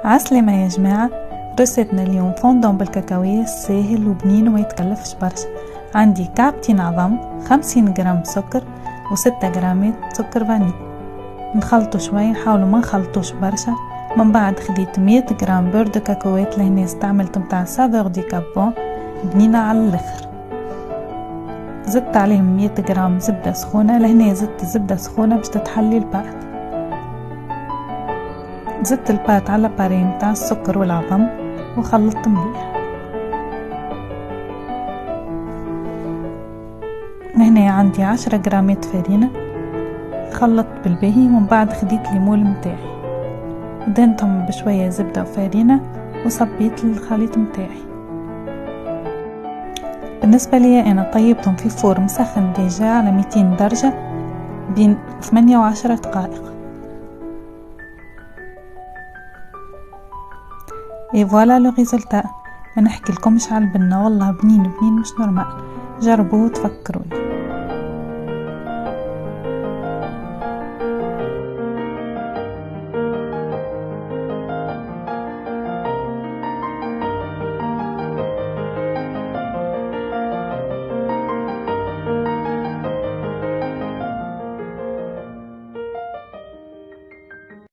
عسلامة يا جماعة. رصتنا اليوم فوندون بالكاكاوية ساهل وبنين وما يتكلفش برشا. عندي كعبتين عظم، 50 جرام سكر و6 جرامات سكر فاني. نخلطو شوية، نحاولوا ما نخلطوش برشا. من بعد خديت 100 جرام بور دو كاكاوات لهنا استعملت متاع سافور دي كابون بنينة على الاخر. زدت عليهم 100 جرام زبدة سخونة، لهنا زدت زبدة سخونة باش تتحلي البات. زدت البات على باري متاع السكر والعظم وخلطت مليح. هنا عندي 10 جرامات فرينة خلطت بالباهي، ومن بعد خديت ليمون متاعي دهنتهم بشوية زبدة وفرينة وصبيت الخليط متاعي. بالنسبة لي أنا طيبتهم في فور مسخن ديجا على 200 درجة بين 8 و10 دقائق. اي فوالا لو ريزولتا. ما نحكي لكمش على البنة، والله بنين مش نورمال. جربوه وتفكروني.